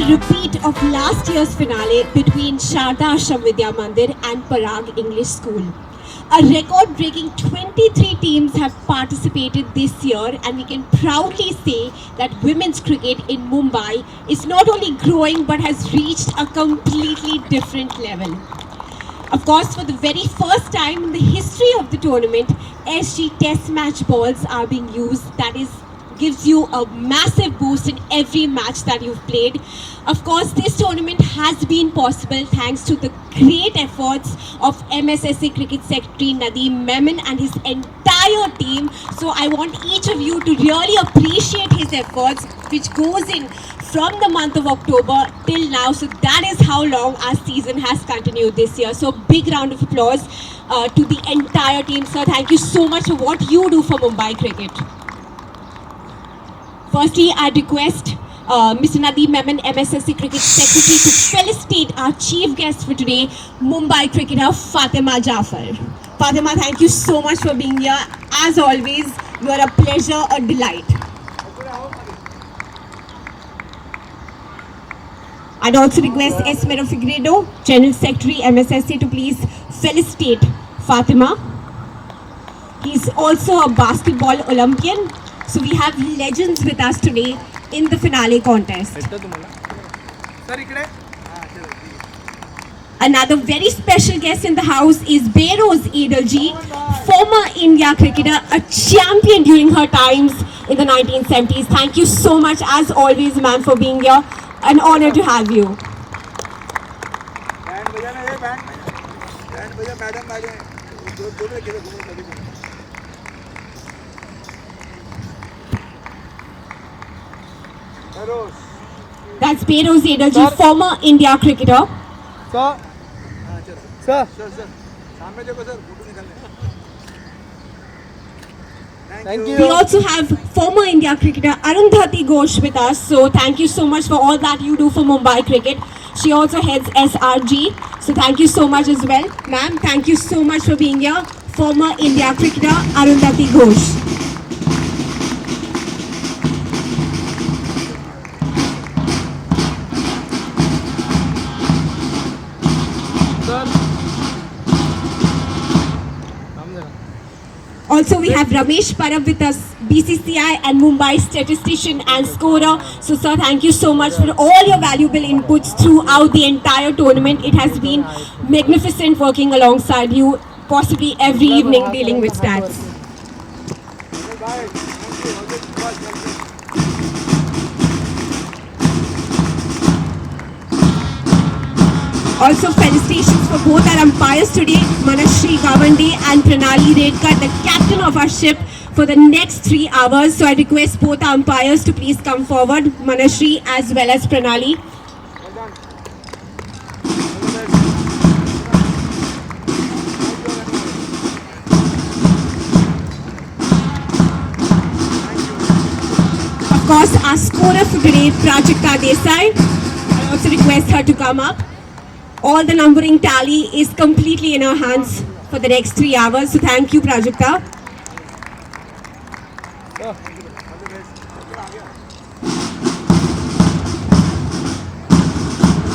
repeat of last year's finale between Sharda Ashram Vidya Mandir and Parag English School. A record-breaking 23 teams have participated this year, and we can proudly say that women's cricket in Mumbai is not only growing but has reached a completely different level. Of course, for the very first time in the history of the tournament, SG Test match balls are being used. That gives you a massive boost in every match that you've played. Of course, this tournament has been possible thanks to the great efforts of MSSA Cricket Secretary Nadeem Memon and his entire team. So I want each of you to really appreciate his efforts, which goes in from the month of October till now. So that is how long our season has continued this year. So big round of applause to the entire team. Sir, thank you so much for what you do for Mumbai cricket. Firstly, I request Mr. Nadeem Memon, MSSC Cricket Secretary, to felicitate our chief guest for today, Mumbai cricketer Fatima Jafar. Fatima, thank you so much for being here. As always, you are a pleasure, a delight. I'd also request Esmero Figueiredo, General Secretary, MSSC, to please felicitate Fatima. He's also a basketball Olympian. So we have legends with us today in the finale contest. Another very special guest in the house is Behroz Edelji, former India cricketer, a champion during her times in the 1970s. Thank you so much, as always, ma'am, for being here. An honor to have you. That's Behroz Edelji, former India cricketer. Sir. Thank you. We also have former India cricketer Arundhati Ghosh with us. So thank you so much for all that you do for Mumbai cricket. She also heads SRG. So thank you so much as well. Ma'am, thank you so much for being here. Former India cricketer Arundhati Ghosh. Also, we have Ramesh Parab with us, BCCI and Mumbai statistician and scorer. So, sir, thank you so much for all your valuable inputs throughout the entire tournament. It has been magnificent working alongside you, possibly every evening dealing with stats. Also, felicitations for both our umpires today, Manashri Gawande and Pranali Redkar, the captain of our ship for the next 3 hours. So I request both our umpires to please come forward, Manashri as well as Pranali. Of course, our scorer for today, Prajakta Desai. I also request her to come up. All the numbering tally is completely in our hands for the next 3 hours. So thank you, Prajakta.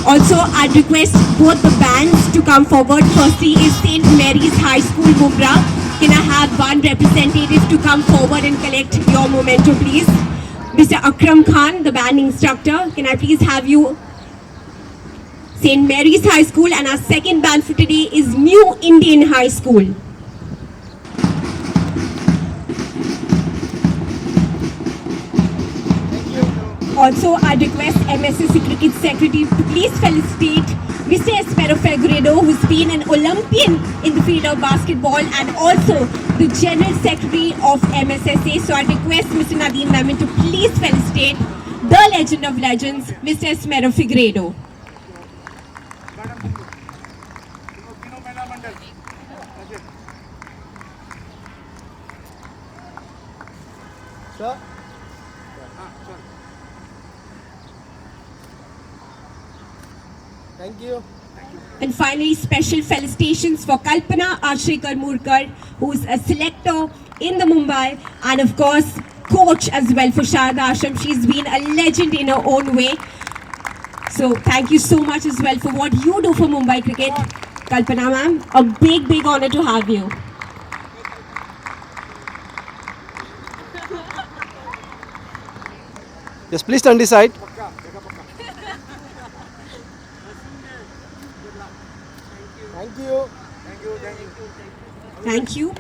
Also, I'd request both the bands to come forward. Firstly is St. Mary's High School, Mumra. Can I have one representative to come forward and collect your memento, please? Mr. Akram Khan, the band instructor. Can I please have you? St. Mary's High School, and our second band for today is New Indian High School. Also, I request MSSC Cricket Secretary to please felicitate Mr. Esmero Figueiredo, who's been an Olympian in the field of basketball and also the General Secretary of MSSA. So I request Mr. Nadeem Memon to please felicitate the legend of legends, Mr. Esmero Figueiredo. Sir. Thank you. And finally, special felicitations for Kalpana Ashrikar Murkar, who's a selector in the Mumbai and of course coach as well for Sharda Ashram. She's been a legend in her own way. So thank you so much as well for what you do for Mumbai cricket. Kalpana ma'am, a big honor to have you. Yes, please turn this side. Thank you. Thank you.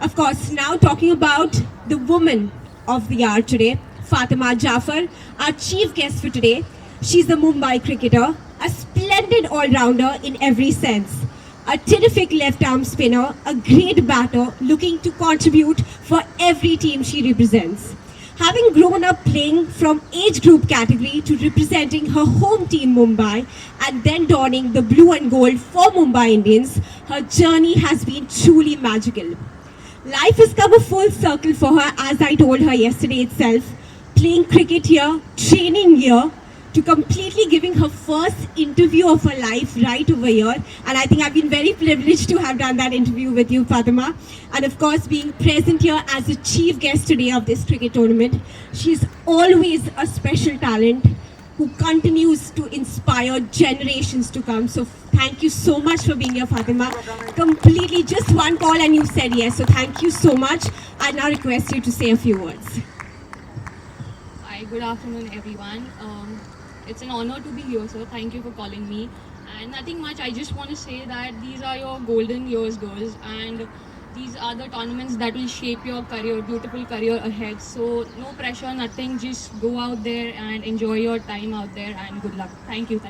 Of course, now talking about the woman of the hour today, Fatima Jafar, our chief guest for today. She's a Mumbai cricketer, a splendid all-rounder in every sense, a terrific left-arm spinner, a great batter looking to contribute for every team she represents. Having grown up playing from age group category to representing her home team Mumbai and then donning the blue and gold for Mumbai Indians, her journey has been truly magical. Life has come a full circle for her, as I told her yesterday itself, playing cricket here, training here, to completely giving her first interview of her life right over here. And I think I've been very privileged to have done that interview with you, Fatima. And of course, being present here as a chief guest today of this cricket tournament. She's always a special talent who continues to inspire generations to come. So thank you so much for being here, Fatima. Completely just one call and you said yes. So thank you so much. I now request you to say a few words. Hi, good afternoon, everyone. It's an honor to be here, sir. Thank you for calling me. And nothing much, I just want to say that these are your golden years, girls, and these are the tournaments that will shape your career, beautiful career ahead. So no pressure, nothing, just go out there and enjoy your time out there, and good luck. Thank you.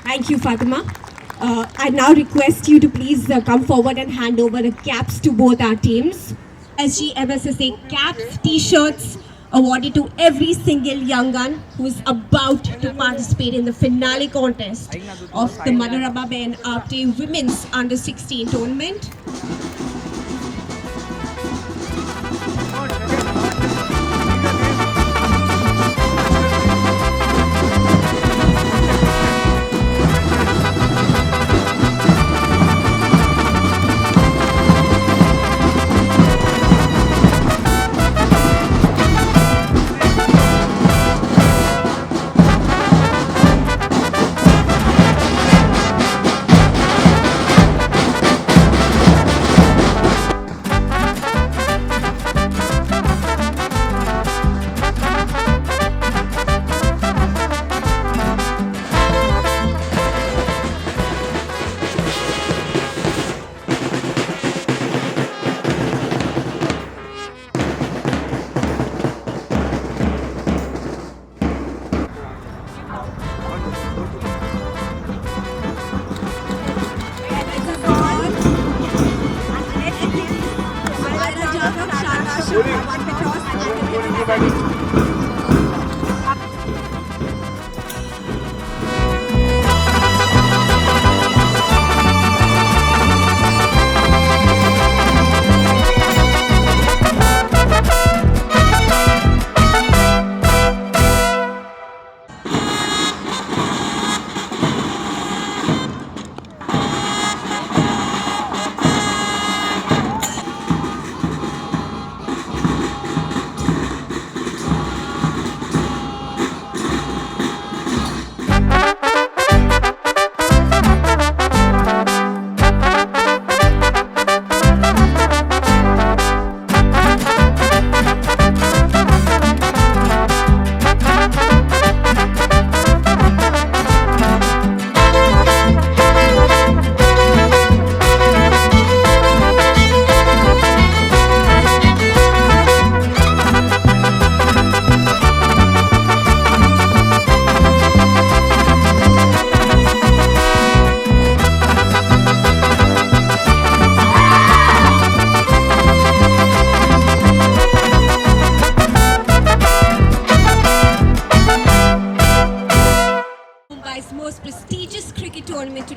Thank you, Fatima. I now request you to please come forward and hand over the caps to both our teams. SG MSSA caps, t-shirts, awarded to every single young gun who is about to participate in the finale contest of the Manorama Ben Apte Women's Under-16 tournament.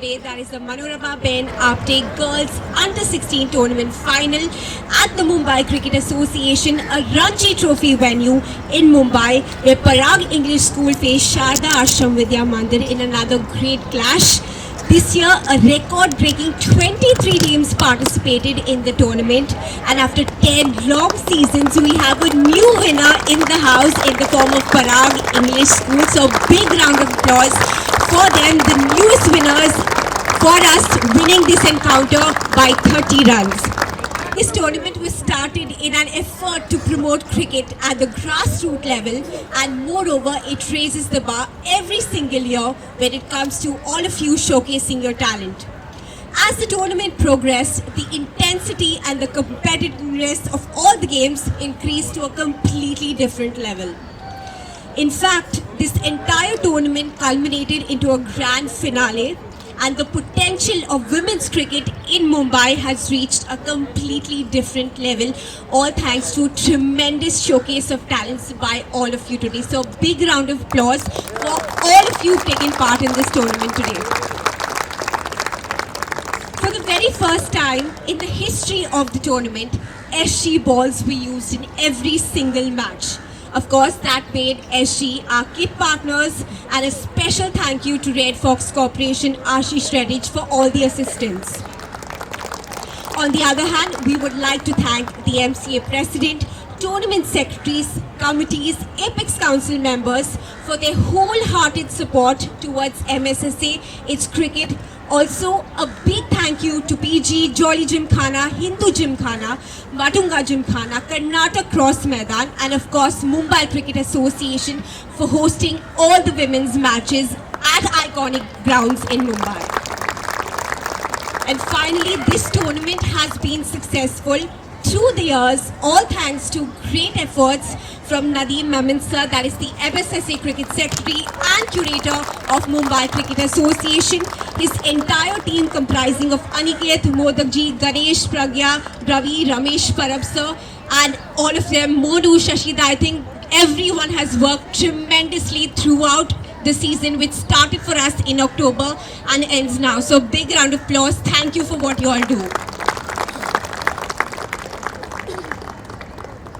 today, that is the Manorama Ben Apte Girls Under-16 Tournament Final at the Mumbai Cricket Association, a Ranji Trophy venue in Mumbai, where Parag English School faced Sharda Ashram Vidya Mandir in another great clash. This year, a record-breaking 23 teams participated in the tournament, and after 10 long seasons, we have a new winner in the house in the form of Parag English School. So, big round of applause for them, the newest winners for us, winning this encounter by 30 runs. This tournament was started in an effort to promote cricket at the grassroots level, and moreover, it raises the bar every single year when it comes to all of you showcasing your talent. As the tournament progressed, the intensity and the competitiveness of all the games increased to a completely different level. In fact, this entire tournament culminated into a grand finale, and the potential of women's cricket in Mumbai has reached a completely different level, all thanks to tremendous showcase of talents by all of you today. So big round of applause for all of you taking part in this tournament today. For the very first time in the history of the tournament, SG balls were used in every single match. Of course, that made SG our kit partners, and a special thank you to Red Fox Corporation, Ashish Redditch, for all the assistance. On the other hand, we would like to thank the MCA President, tournament secretaries, committees, Apex Council members for their wholehearted support towards MSSA, its cricket. Also, a big thank you to PG, Jolly Gymkhana, Hindu Gymkhana, Matunga Gymkhana, Karnataka Cross Maidan, and of course Mumbai Cricket Association for hosting all the women's matches at iconic grounds in Mumbai. And finally, this tournament has been successful through the years, all thanks to great efforts from Nadeem Memon sir, that is the MSSA Cricket Secretary and Curator of Mumbai Cricket Association. His entire team comprising of Aniket, Modakji, Ganesh, Pragya, Ravi, Ramesh, Parab sir, and all of them, Monu, Shashida. I think everyone has worked tremendously throughout the season, which started for us in October and ends now. So big round of applause. Thank you for what you all do.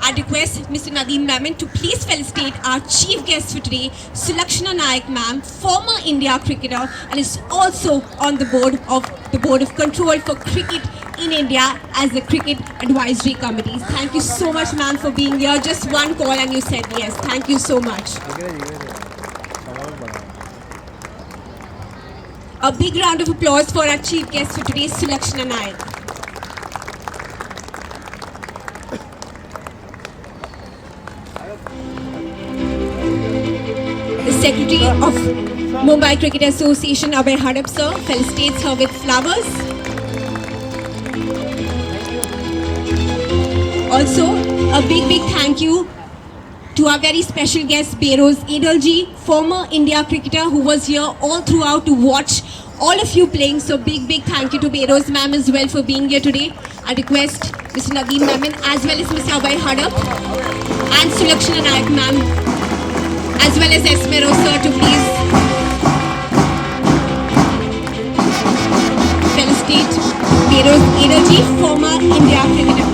I request Mr. Nadeem Memon to please felicitate our chief guest for today, Sulakshana Naik ma'am, former India cricketer, and is also on the board of control for cricket in India as the cricket advisory committee. Thank you so much, ma'am, for being here. Just one call and you said yes. Thank you so much. A big round of applause for our chief guest for today, Sulakshana Naik. The Secretary of Mumbai Cricket Association, Abhay Hadap sir, felicitates her with flowers. Also, a big thank you to our very special guest, Behroz Edalji, former India cricketer who was here all throughout to watch all of you playing. So big thank you to Behroz ma'am as well for being here today. I request Mr. Nadeem Memon as well as Mr. Abhay Hadap and Sulakshana Naik ma'am as well as Esmero sir to please felicitate Behroz Edalji, former India cricketer.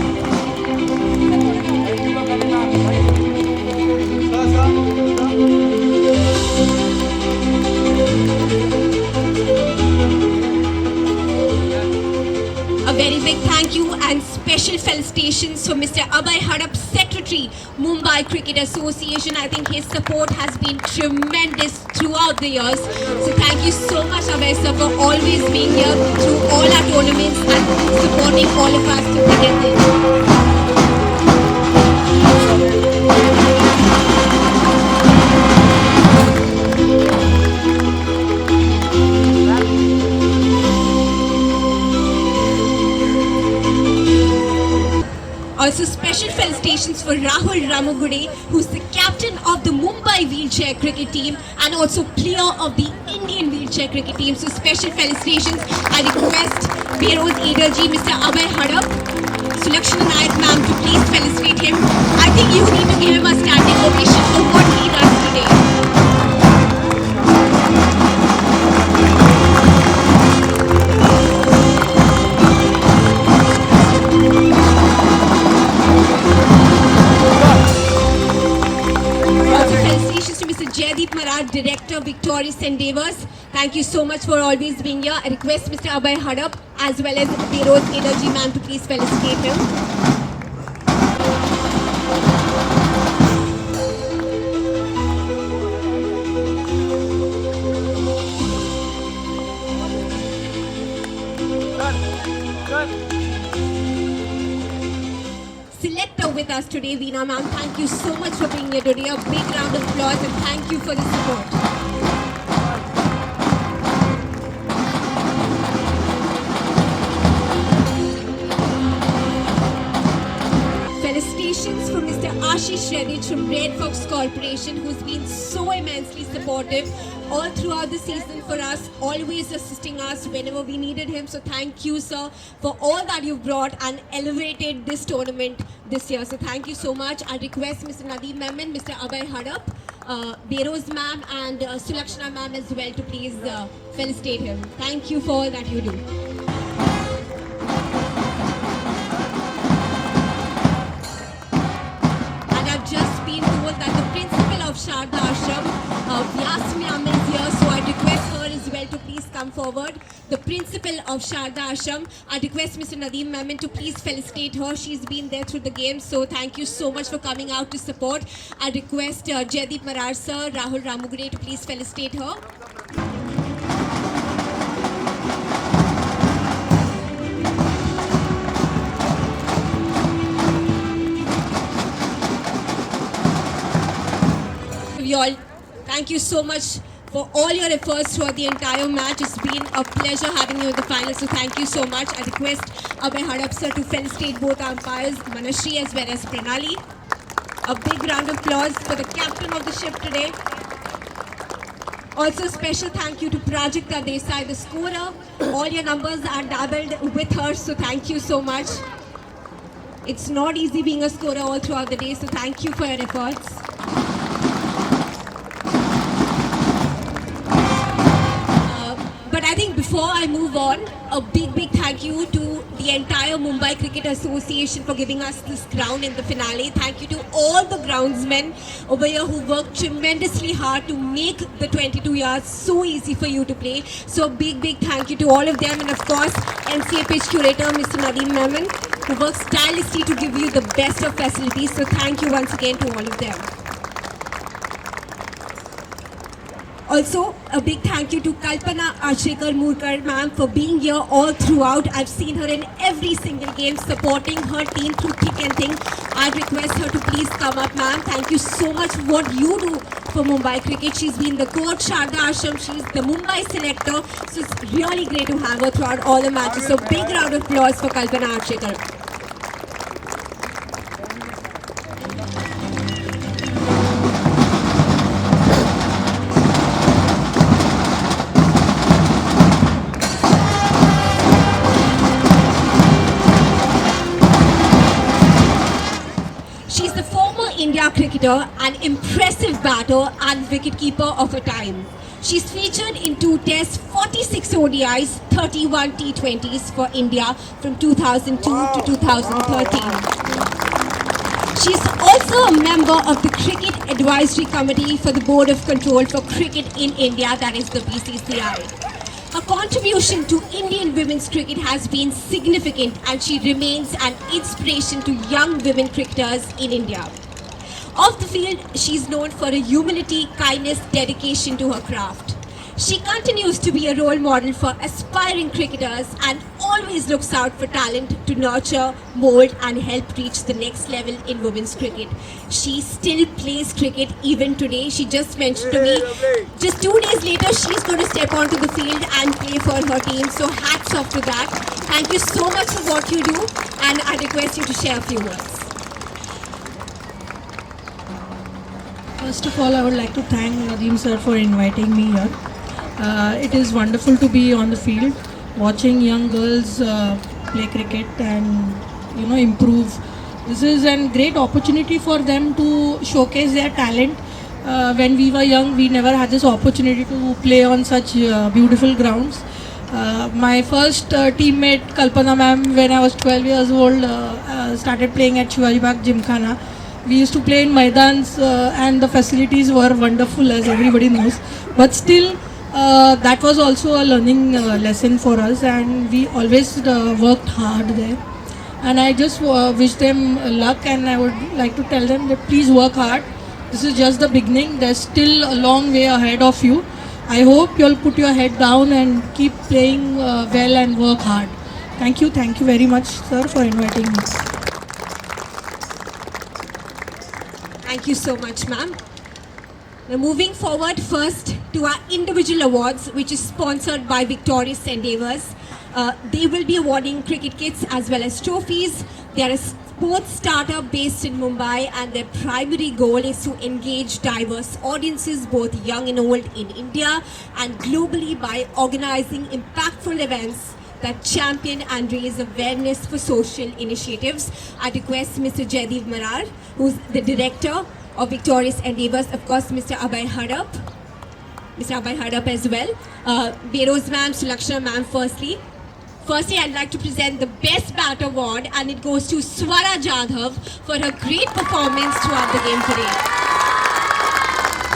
A very big thank you and special felicitations for Mr. Abhay Hadap, Secretary, Mumbai Cricket Association. I think his support has been tremendous throughout the years. So thank you so much, Abhay sir, for always being here through all our tournaments and supporting all of us to get this. Also, special felicitations for Rahul Ramugude, who's the captain of the Mumbai wheelchair cricket team and also player of the Indian wheelchair cricket team. So, special felicitations. I request Behroz Edalji, Mr. Abhay Hadap, Sulakshana Naik ma'am to please felicitate him. I think you need to give him a standing ovation for what he does today. Jaideep Maharaj, Director, Victorious Endeavours. Thank you so much for always being here. I request Mr. Abhay Hadap as well as Bero's Energy Man to please felicitate him. Selector with us today, Veena ma'am. Thank you so much for being here today. A big round of applause and thank you for the support. Felicitations for Mr. Ashish Reddy from Red Fox Corporation, who's been so immensely supportive all throughout the season for us, always assisting us whenever we needed him. So thank you, sir, for all that you've brought and elevated this tournament this year. So thank you so much. I request Mr. Nadeem Memon, Mr. Abhay Hadap, Beroz ma'am and Sulakshana ma'am as well to please felicitate him. Thank you for all that you do. Just been told that the principal of Sharda Ashram, Vyas ma'am, is here, so I request her as well to please come forward. The principal of Sharda Ashram, I request Mr. Nadeem Memon to please felicitate her. She's been there through the game, so thank you so much for coming out to support. I request Jaideep Marar sir, Rahul Ramugure to please felicitate her. You all, thank you so much for all your efforts throughout the entire match. It's been a pleasure having you in the finals, so thank you so much. I request Abhay Hadap sir to felicitate both umpires, Manashri as well as Pranali. A big round of applause for the captain of the ship today. Also, special thank you to Prajakta Desai, the scorer. All your numbers are doubled with her, so thank you so much. It's not easy being a scorer all throughout the day, so thank you for your efforts. But I think before I move on, a big thank you to the entire Mumbai Cricket Association for giving us this crown in the finale. Thank you to all the groundsmen over here who worked tremendously hard to make the 22 yards so easy for you to play. So a big thank you to all of them, and of course MCA pitch curator Mr. Nadeem Memon, who works tirelessly to give you the best of facilities. So thank you once again to all of them. Also, a big thank you to Kalpana Achrekar Murkar ma'am for being here all throughout. I've seen her in every single game supporting her team through thick and thin. I request her to please come up, ma'am. Thank you so much for what you do for Mumbai Cricket. She's been the coach, Sharda Ashram. She's the Mumbai selector. So it's really great to have her throughout all the matches. So big round of applause for Kalpana Achrekar. She's the former India cricketer, an impressive batter and wicketkeeper of her time. She's featured in 2 tests, 46 ODIs, 31 T20s for India from 2002 to 2013. She's also a member of the Cricket Advisory Committee for the Board of Control for Cricket in India, that is the BCCI. Her contribution to Indian women's cricket has been significant, and she remains an inspiration to young women cricketers in India. Off the field, she's known for her humility, kindness, dedication to her craft. She continues to be a role model for aspiring cricketers and always looks out for talent to nurture, mold and help reach the next level in women's cricket. She still plays cricket even today. She just mentioned to me, just 2 days later, she's going to step onto the field and play for her team. So hats off to that. Thank you so much for what you do, and I request you to share a few words. First of all, I would like to thank Nadeem sir for inviting me here. It is wonderful to be on the field, watching young girls play cricket and improve. This is a great opportunity for them to showcase their talent. When we were young, we never had this opportunity to play on such beautiful grounds. My first teammate Kalpana ma'am, when I was 12 years old, started playing at Shivaji Bagh Gymkhana. We used to play in Maidans and the facilities were wonderful, as everybody knows. But still, That was also a learning lesson for us, and we always worked hard there. And I just wish them luck, and I would like to tell them that please work hard. This is just the beginning. There's still a long way ahead of you. I hope you'll put your head down and keep playing well and work hard. Thank you very much, sir, for inviting me. Thank you so much, ma'am. Now moving forward first to our individual awards, which is sponsored by Victorious Endeavours. They will be awarding cricket kits as well as trophies. They are a sports startup based in Mumbai, and their primary goal is to engage diverse audiences, both young and old, in India and globally by organizing impactful events that champion and raise awareness for social initiatives. I request Mr. Jaideep Marar, who's the director of Victorious Endeavours, of course, Mr. Abhay Hardap as well. Beroz ma'am, Sulakshana ma'am, firstly, I'd like to present the Best Bat Award, and it goes to Swara Jadhav for her great performance throughout the game today.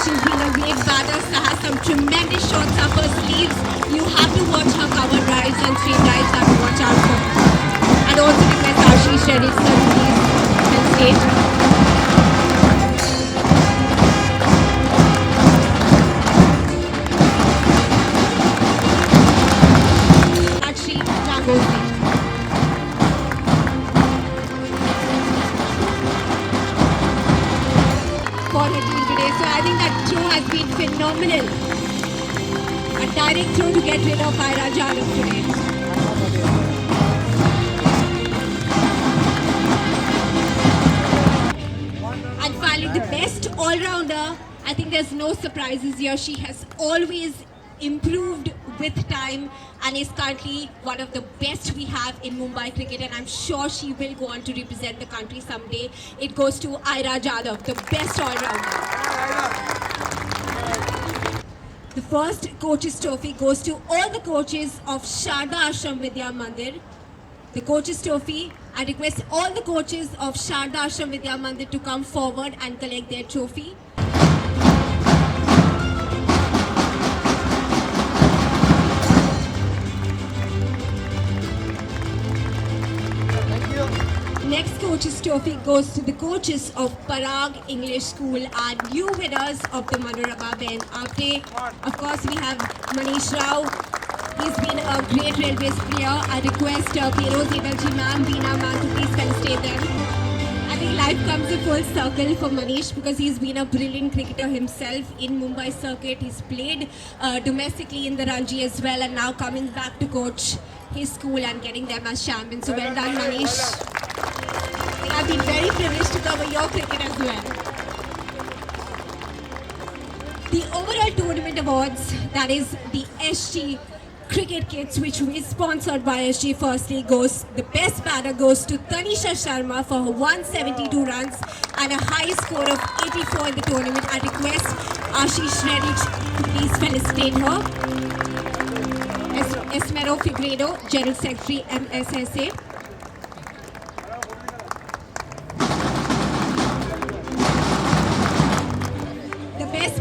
She's been a great batter, so has some tremendous shots up her sleeves. You have to watch her cover drives and straight drives, have to watch out for. And also request Ashish Reddy sir, please, and state. For her team today. So I think that throw has been phenomenal. A direct throw to get rid of Ira Jadhav today. And finally, the best all-rounder. I think there's no surprises here. She has always improved with time and is currently one of the best we have in Mumbai cricket, and I'm sure she will go on to represent the country someday. It goes to Ira Jadhav, the best all-rounder. The first coach's trophy goes to all the coaches of Sharda Ashram Vidya Mandir. The coach's trophy, I request all the coaches of Sharda Ashram Vidya Mandir to come forward and collect their trophy. Next coach's trophy goes to the coaches of Parag English School, our new winners of the Manorama Ben Apte. Of course, we have Manish Rao. He's been a great railways player. I request Beroz Ebalji ma'am, Veena ma'am to please felicitate them. I think life comes a full circle for Manish because he's been a brilliant cricketer himself in Mumbai circuit. He's played domestically in the Ranji as well, and now coming back to coach his school and getting them as champions. So well done, Manish. I've been very privileged to cover your cricket as well. The overall tournament awards, that is the SG cricket kits, which is sponsored by SG, firstly the best batter goes to Tanisha Sharma for her 172 runs and a high score of 84 in the tournament. I request Ashish Reddy to please felicitate her. Esmero Figueredo, General Secretary, MSSA.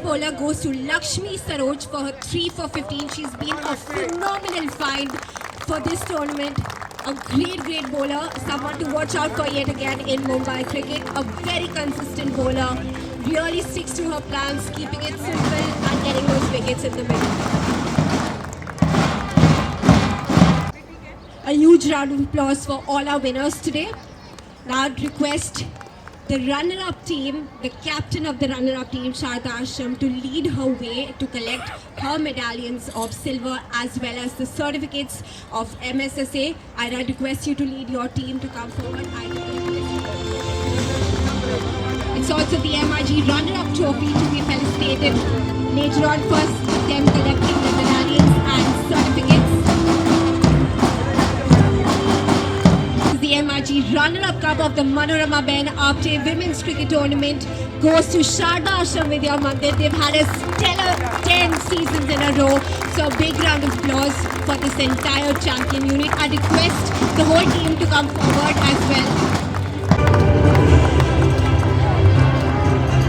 Bowler goes to Lakshmi Saroj for her 3 for 15. She's been a phenomenal find for this tournament. A great bowler, someone to watch out for yet again in Mumbai cricket. A very consistent bowler, really sticks to her plans, keeping it simple and getting those wickets in the middle. A huge round of applause for all our winners today. Now I'd request the runner-up team, the captain of the runner-up team, Sharda Ashram, to lead her way to collect her medallions of silver as well as the certificates of MSSA. I'd request you to lead your team to come forward. It's also the MRG runner-up trophy to be felicitated later on. First, them collecting the medallions and certificates. The MRG runner-up cup of the Manorama Ben Apte Women's Cricket Tournament goes to Sharda Ashram Vidya Mandir. They've had a stellar 10 seasons in a row. So a big round of applause for this entire champion unit. I request the whole team to come forward as well.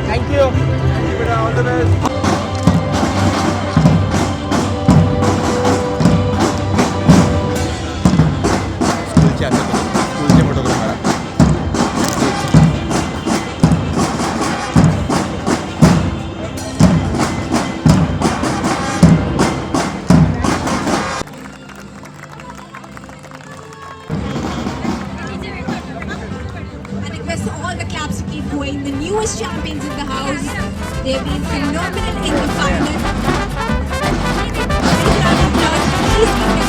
Thank you. All the best. going, the newest champions in the house. They've been phenomenal in the final. Please give